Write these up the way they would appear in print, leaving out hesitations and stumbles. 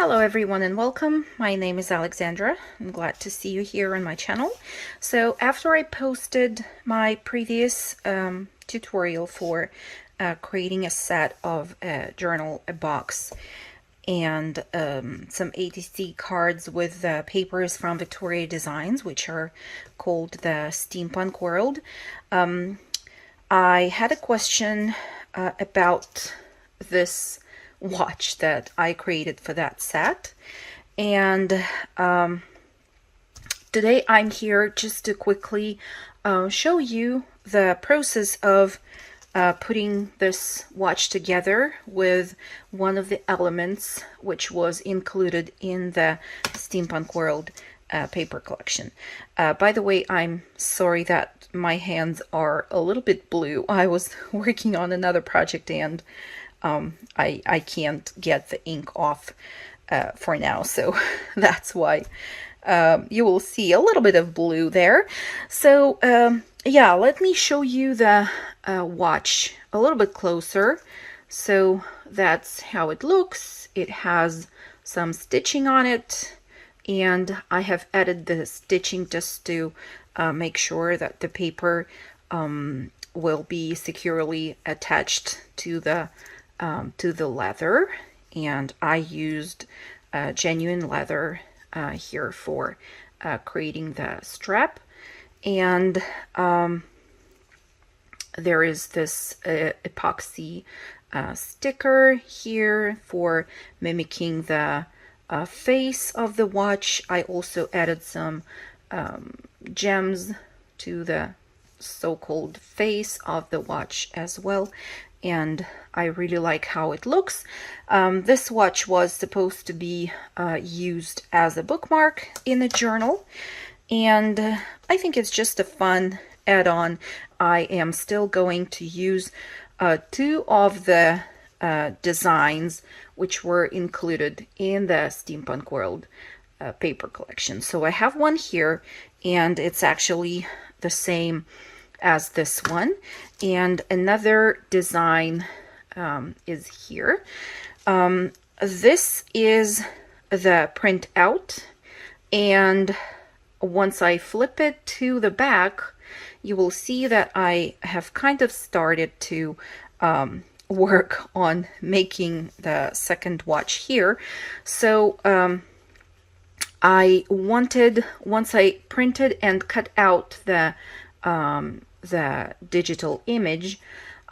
Hello everyone and welcome. My name is Alexandra. I'm glad to see you here on my channel. So after I posted my previous tutorial for creating a set of a journal, a box, and some ATC cards with papers from Vectoria Designs, which are called the Steampunk World, I had a question about this watch that I created for that set, and today I'm here just to quickly show you the process of putting this watch together with one of the elements which was included in the Steampunk World paper collection. By the way, I'm sorry that my hands are a little bit blue. I was working on another project and I can't get the ink off for now, so that's why you will see a little bit of blue there. So yeah, let me show you the watch a little bit closer. So that's how it looks. It has some stitching on it, and I have added the stitching just to make sure that the paper will be securely attached to the leather, and I used genuine leather here for creating the strap. And there is this epoxy sticker here for mimicking the face of the watch. I also added some gems to the so-called face of the watch as well, and I really like how it looks. This watch was supposed to be used as a bookmark in a journal, and I think it's just a fun add-on. I am still going to use two of the designs which were included in the Steampunk World paper collection. So I have one here, and it's actually the same as this one, and another design is here. This is the printout, and once I flip it to the back, you will see that I have kind of started to work on making the second watch here. So I wanted, once I printed and cut out the digital image,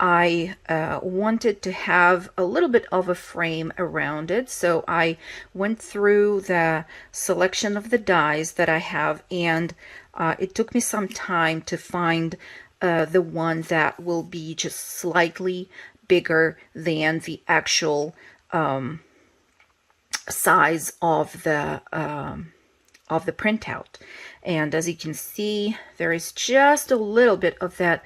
I wanted to have a little bit of a frame around it. So I went through the selection of the dies that I have, and it took me some time to find the one that will be just slightly bigger than the actual size of the printout. And as you can see, there is just a little bit of that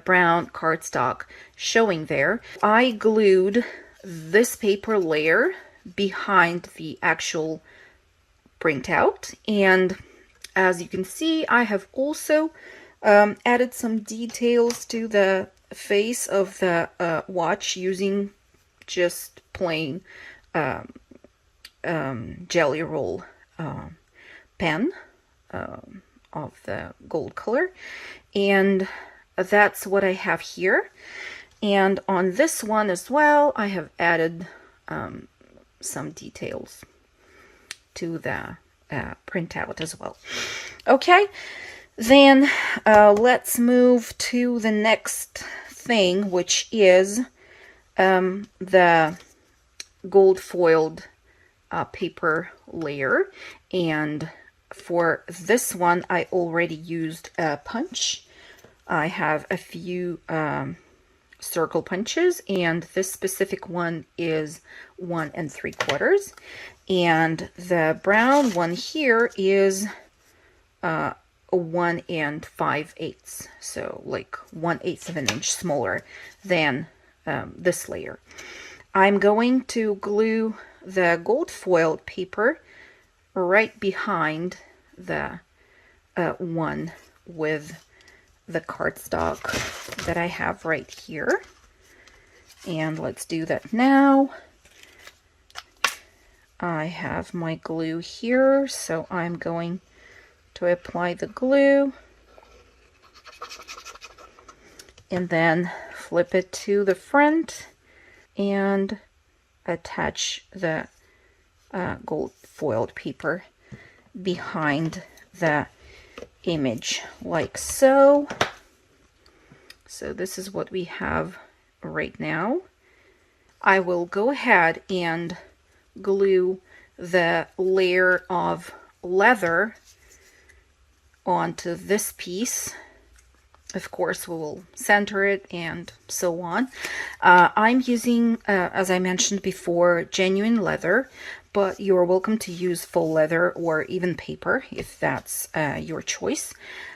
brown cardstock showing there. I glued this paper layer behind the actual printout, and as you can see, I have also added some details to the face of the watch using just plain jelly roll pen of the gold color, and that's what I have here. And on this one as well, I have added some details to the printout as well. Okay, then let's move to the next thing, which is the gold foiled paper layer. And for this one, I already used a punch. I have a few circle punches, and this specific one is 1 3/4, and the brown one here is 1 5/8, so like 1/8 of an inch smaller than this layer. I'm going to glue the gold foiled paper right behind the one with the cardstock that I have right here. And let's do that now. I have my glue here, so I'm going to apply the glue and then flip it to the front and attach the gold foiled paper behind the image like so. So this is what we have right now. I will go ahead and glue the layer of leather onto this piece. Of course, we will center it and so on. I'm using, as I mentioned before, genuine leather, but you're welcome to use faux leather or even paper if that's your choice,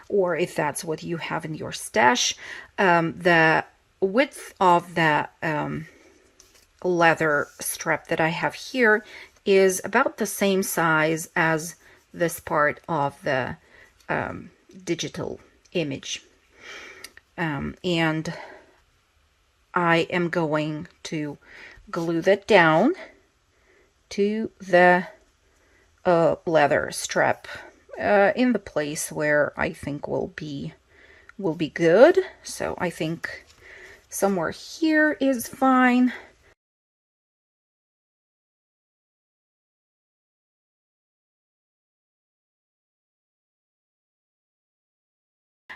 or if that's what you have in your stash. The width of the leather strap that I have here is about the same size as this part of the digital image. And I am going to glue that down to the leather strap in the place where I think will be good. So I think somewhere here is fine.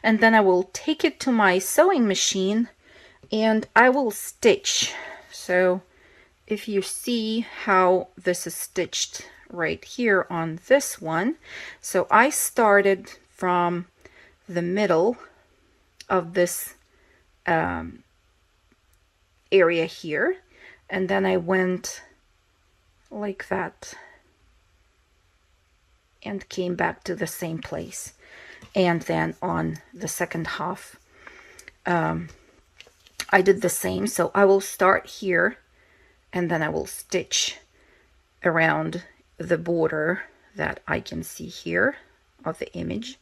And then I will take it to my sewing machine and I will stitch. So if you see how this is stitched right here on this one, so I started from the middle of this area here, and then I went like that and came back to the same place. And then on the second half I did the same. So I will start here and then I will stitch around the border that I can see here of the image,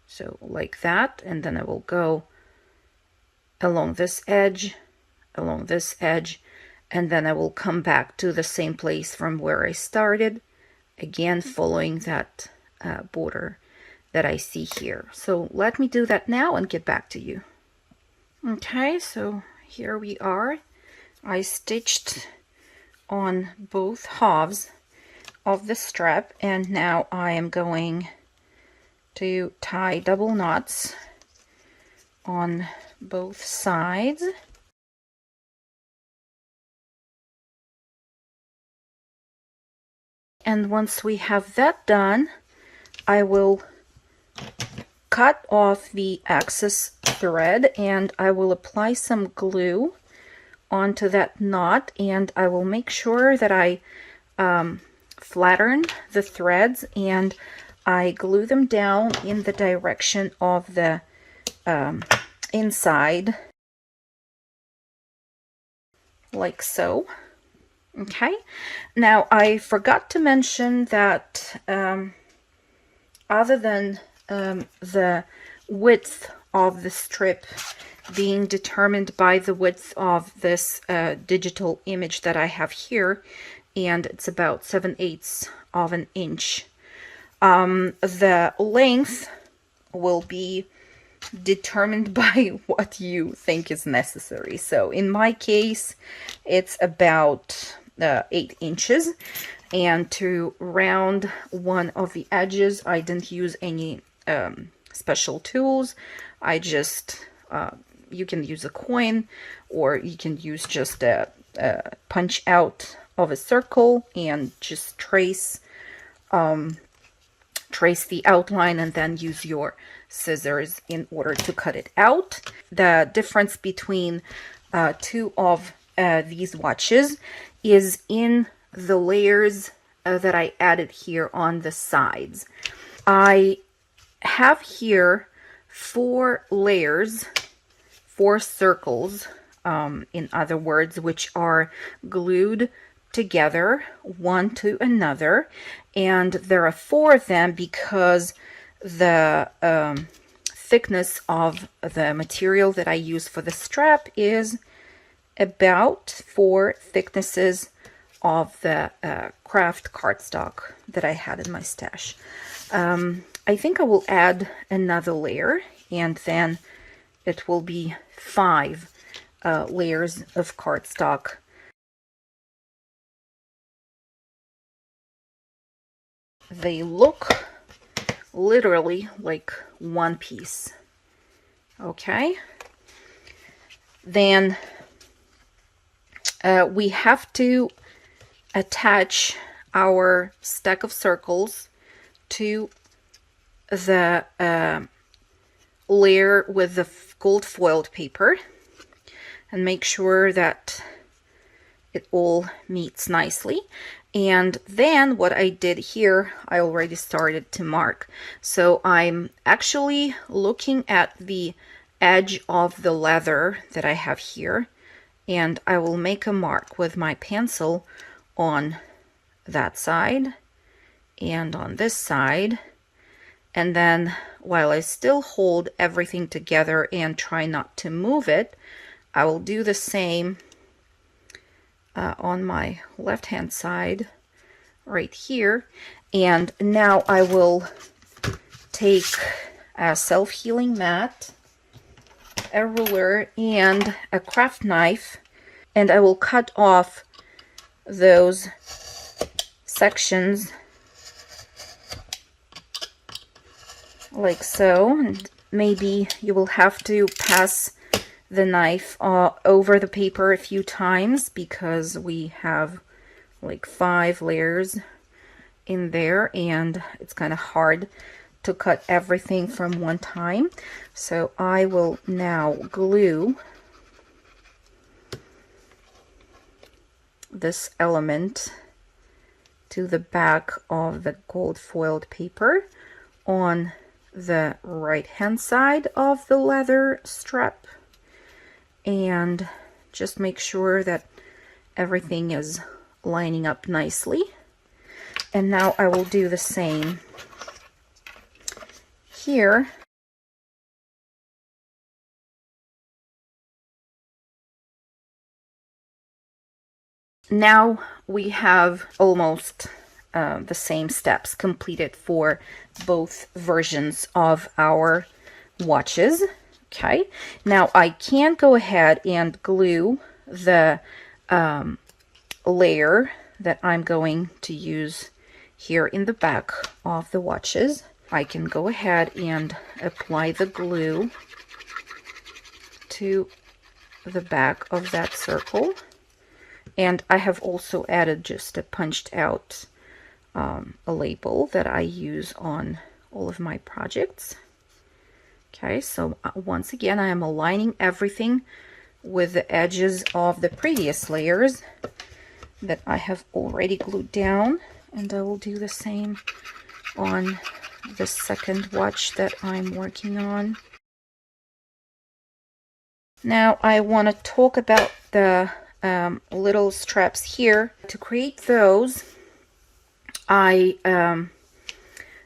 so like that, and then I will go along this edge, and then I will come back to the same place from where I started, again following that border that I see here. So let me do that now and get back to you. Okay, so here we are. I stitched on both halves of the strap, and now I am going to tie double knots on both sides. And once we have that done, I will cut off the excess thread and I will apply some glue onto that knot, and I will make sure that I flatten the threads and I glue them down in the direction of the inside, like so. Okay, now I forgot to mention that other than the width of the strip being determined by the width of this digital image that I have here, and it's about 7/8 of an inch. The length will be determined by what you think is necessary. So in my case, it's about 8 inches. And to round one of the edges, I didn't use any special tools. I just, you can use a coin, or you can use just a punch out of a circle and just trace the outline, and then use your scissors in order to cut it out. The difference between two of these watches is in the layers that I added here on the sides. I have here 4 layers, 4 circles, in other words, which are glued together one to another, and there are 4 of them because the thickness of the material that I use for the strap is about 4 thicknesses of the craft cardstock that I had in my stash. I think I will add another layer, and then it will be 5 layers of cardstock. They look literally like one piece. Okay, then we have to attach our stack of circles to the layer with the gold foiled paper and make sure that it all meets nicely. And then what I did here, I already started to mark. So I'm actually looking at the edge of the leather that I have here, and I will make a mark with my pencil on that side and on this side. And then while I still hold everything together and try not to move it, I will do the same on my left hand side right here. And now I will take a self-healing mat, a ruler, and a craft knife, and I will cut off those sections like so. And maybe you will have to pass the knife over the paper a few times because we have like 5 layers in there and it's kind of hard to cut everything from one time. So I will now glue this element to the back of the gold foiled paper on the right hand side of the leather strap, and just make sure that everything is lining up nicely. And now I will do the same here. Now we have almost the same steps completed for both versions of our watches. Okay, now I can go ahead and glue the layer that I'm going to use here in the back of the watches. I can go ahead and apply the glue to the back of that circle. And I have also added just a punched out a label that I use on all of my projects. Okay, so once again, I am aligning everything with the edges of the previous layers that I have already glued down, and I will do the same on the second watch that I'm working on. Now I want to talk about the little straps here. To create those, I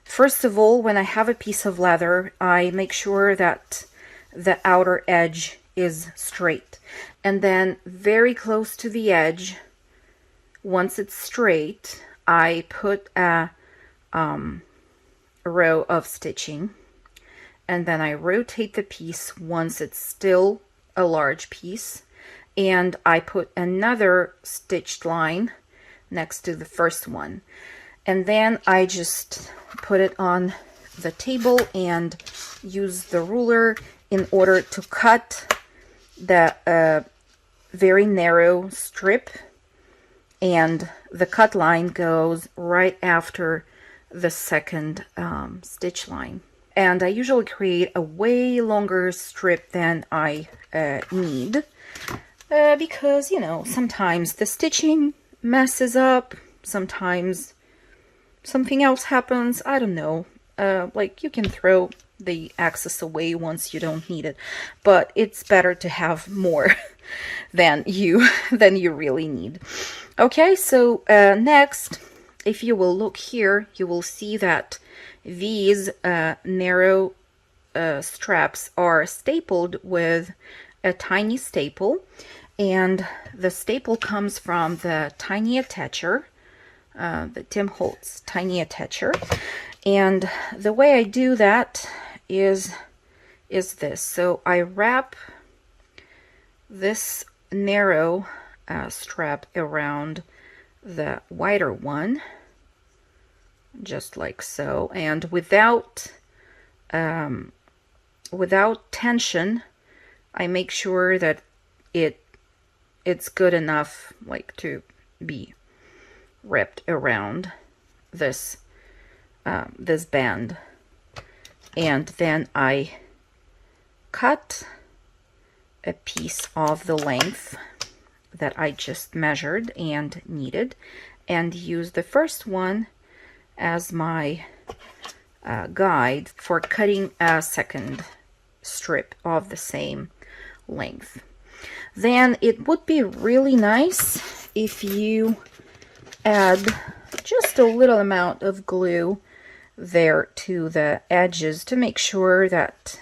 first of all, when I have a piece of leather, I make sure that the outer edge is straight, and then very close to the edge, once it's straight, I put a row of stitching, and then I rotate the piece once it's still a large piece, and I put another stitched line next to the first one, and then I just put it on the table and use the ruler in order to cut the very narrow strip, and the cut line goes right after the second stitch line. And I usually create a way longer strip than I need because, you know, sometimes the stitching messes up, sometimes something else happens, I don't know. Like, you can throw the excess away once you don't need it, but it's better to have more than you really need. Okay, so next, if you will look here, you will see that these narrow straps are stapled with a tiny staple, And the staple comes from the Tiny Attacher, the Tim Holtz Tiny Attacher. And the way I do that is this. So I wrap this narrow strap around the wider one, just like so, and without tension, I make sure that it's good enough, like, to be wrapped around this this band, and then I cut a piece of the length that I just measured and kneaded, and use the first one as my guide for cutting a second strip of the same length. Then it would be really nice if you add just a little amount of glue there to the edges to make sure that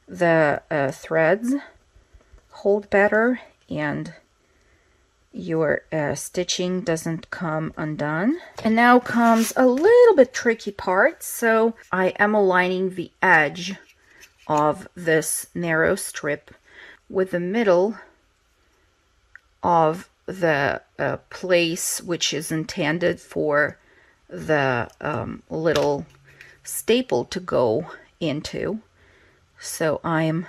the threads hold better and your stitching doesn't come undone. And now comes a little bit tricky part. So I am aligning the edge of this narrow strip with the middle of the place which is intended for the little staple to go into. So I'm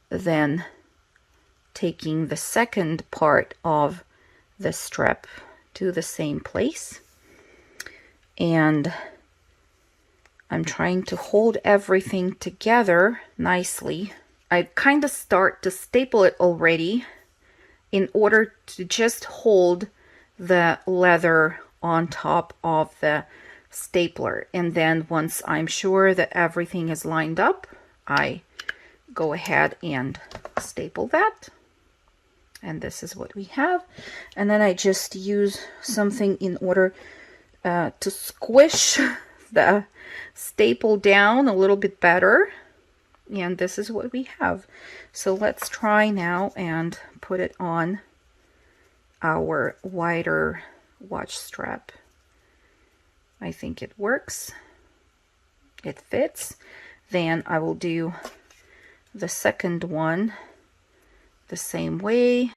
then taking the second part of the strap to the same place, and I'm trying to hold everything together nicely. I kind of start to staple it already in order to just hold the leather on top of the stapler, and then once I'm sure that everything is lined up, I go ahead and staple that. And this is what we have. And then I just use something in order to squish the staple down a little bit better. And this is what we have. So let's try now and put it on our wider watch strap. I think it works. It fits. Then I will do the second one the same way.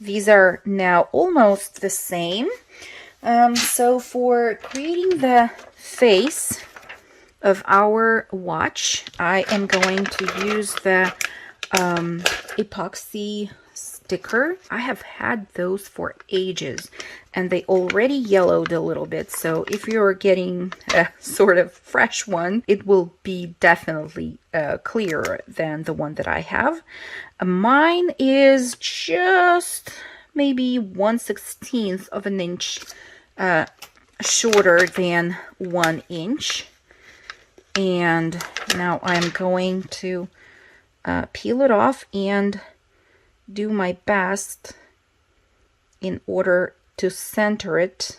These are now almost the same. So for creating the face of our watch, I am going to use the epoxy sticker. I have had those for ages and they already yellowed a little bit, so if you're getting a sort of fresh one, it will be definitely clearer than the one that I have. Mine is just maybe 1/16 of an inch shorter than 1 inch. And now I'm going to peel it off and do my best in order to center it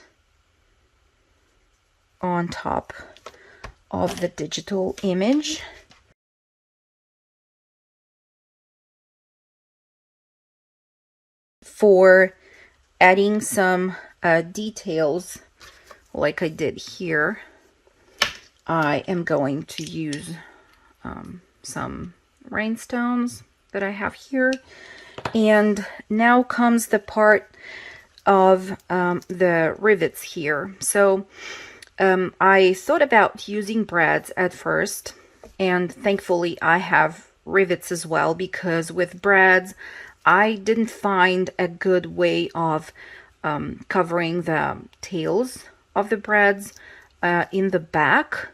on top of the digital image. For adding some details like I did here, I am going to use some rhinestones that I have here. And now comes the part of the rivets here. So I thought about using brads at first, and thankfully I have rivets as well, because with brads I didn't find a good way of covering the tails of the brads in the back.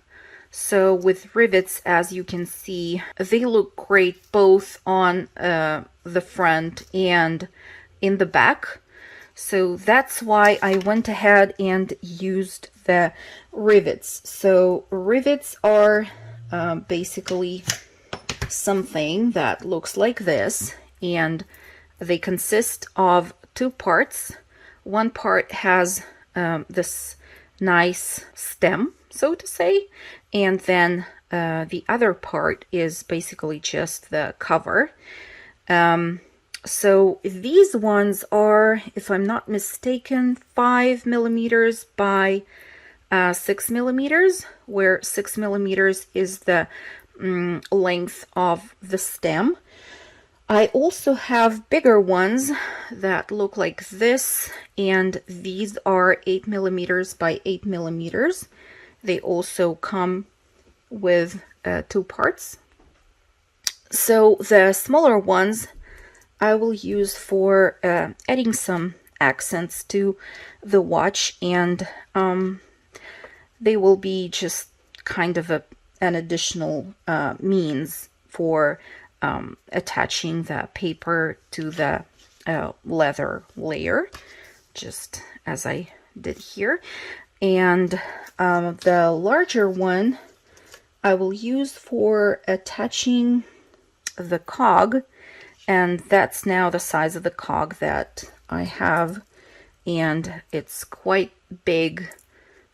So with rivets, as you can see, they look great both on the front and in the back. So that's why I went ahead and used the rivets. So rivets are basically something that looks like this, and they consist of two parts. One part has this nice stem, so to say. And then the other part is basically just the cover. So these ones are, if I'm not mistaken, 5 millimeters by 6 millimeters, where 6 millimeters is the length of the stem. I also have bigger ones that look like this, and these are 8 millimeters by 8 millimeters. They also come with 2 parts. So the smaller ones I will use for adding some accents to the watch, and they will be just kind of an additional means for attaching the paper to the leather layer, just as I did here. And the larger one I will use for attaching the cog, and that's now the size of the cog that I have, and it's quite big,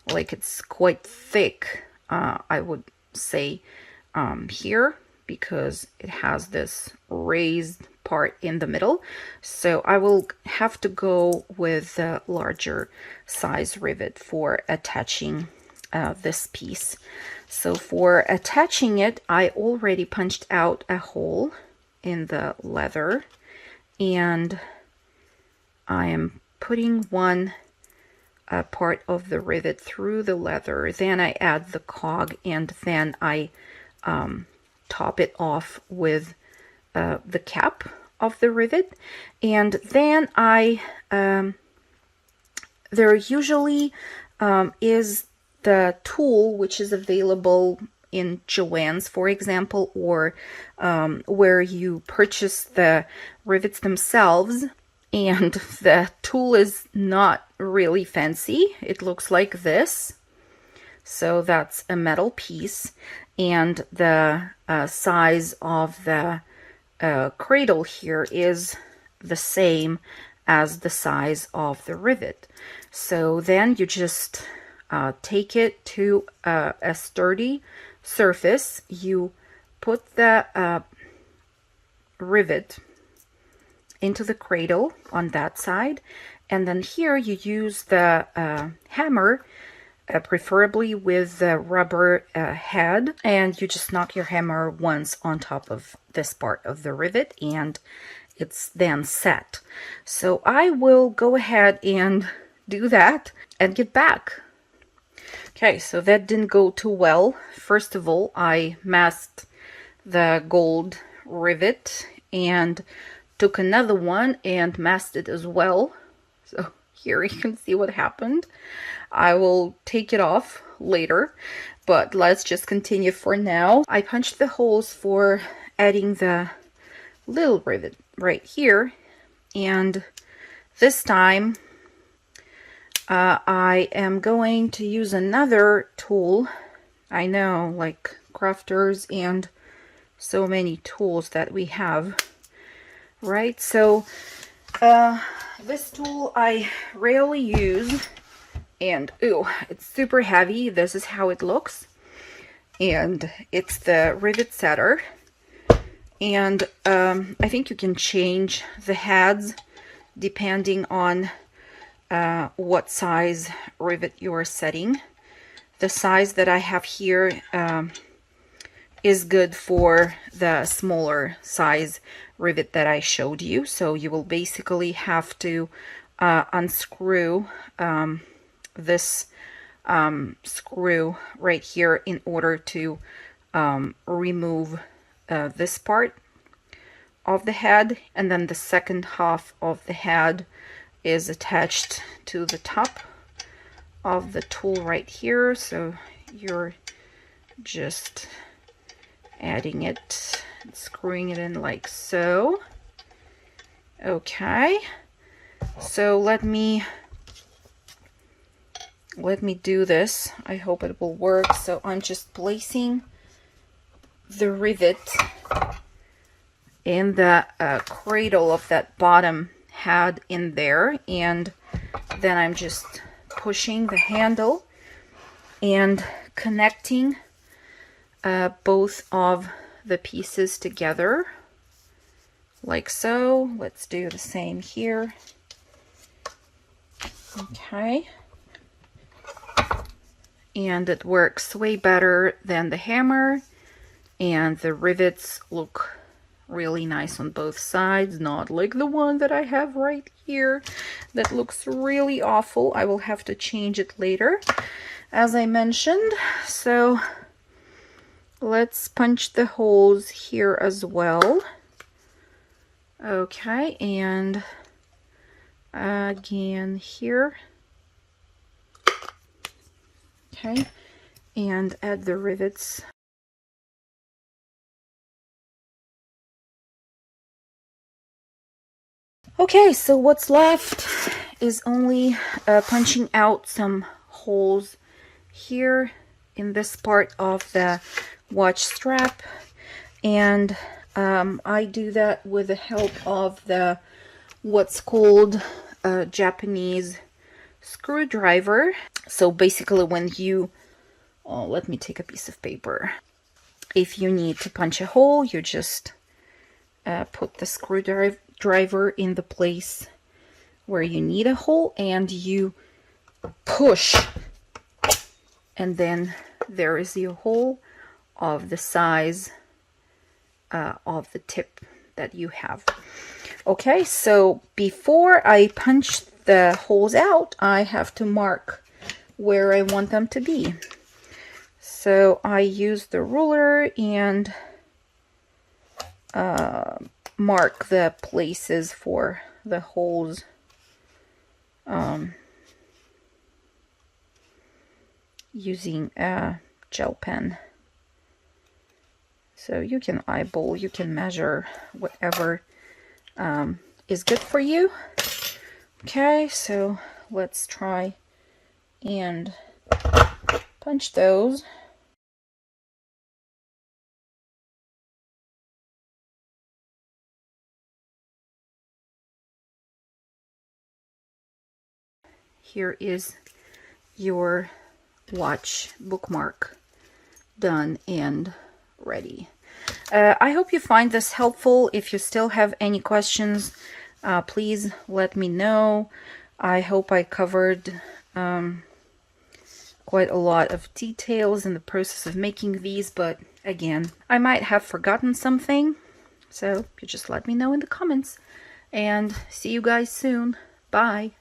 like it's quite thick, I would say, here, because it has this raised part in the middle. So I will have to go with the larger size rivet for attaching this piece. So for attaching it, I already punched out a hole in the leather, and I am putting one part of the rivet through the leather. Then I add the cog, and then I top it off with the cap of the rivet. And then there usually is the tool which is available in Joann's, for example, or where you purchase the rivets themselves, and the tool is not really fancy. It looks like this. So that's a metal piece, and the size of the cradle here is the same as the size of the rivet. So then you just take it to a sturdy surface. You put the rivet into the cradle on that side, and then here you use the hammer, preferably with the rubber head, and you just knock your hammer once on top of this part of the rivet, and it's then set. So I will go ahead and do that and get back. Okay, so that didn't go too well. First of all, I masked the gold rivet and took another one and masked it as well. So here you can see what happened. I will take it off later, but let's just continue for now. I punched the holes for adding the little rivet right here, and this time I am going to use another tool. I know, like crafters and so many tools that we have, right? So this tool I rarely use, and ooh, it's super heavy. This is how it looks, and it's the Rivet Setter. And I think you can change the heads depending on what size rivet you're setting. The size that I have here is good for the smaller size rivet that I showed you. So you will basically have to unscrew this screw right here in order to remove this part of the head, and then the second half of the head is attached to the top of the tool right here. So you're just adding it, screwing it in like so. Okay, so let me do this. I hope it will work. So I'm just placing the rivet in the cradle of that bottom head in there, and then I'm just pushing the handle and connecting both of the pieces together, like so. Let's do the same here. Okay. And it works way better than the hammer, and the rivets look really nice on both sides, not like the one that I have right here that looks really awful. I will have to change it later, as I mentioned. So let's punch the holes here as well. Okay, and again here. Okay, and add the rivets. Okay, so what's left is only punching out some holes here in this part of the watch strap, and I do that with the help of the what's called a Japanese screwdriver. So basically when you let me take a piece of paper. If you need to punch a hole, you just put the screwdriver in the place where you need a hole, and you push, and then there is your hole of the size of the tip that you have. Okay, so before I punch the holes out, I have to mark where I want them to be. So I use the ruler and mark the places for the holes using a gel pen. So you can eyeball, you can measure whatever is good for you. Okay, so let's try and punch those. Here is your watch bookmark done and ready. I hope you find this helpful. If you still have any questions, please let me know. I hope I covered quite a lot of details in the process of making these, but again, I might have forgotten something, so you just let me know in the comments. And see you guys soon. Bye.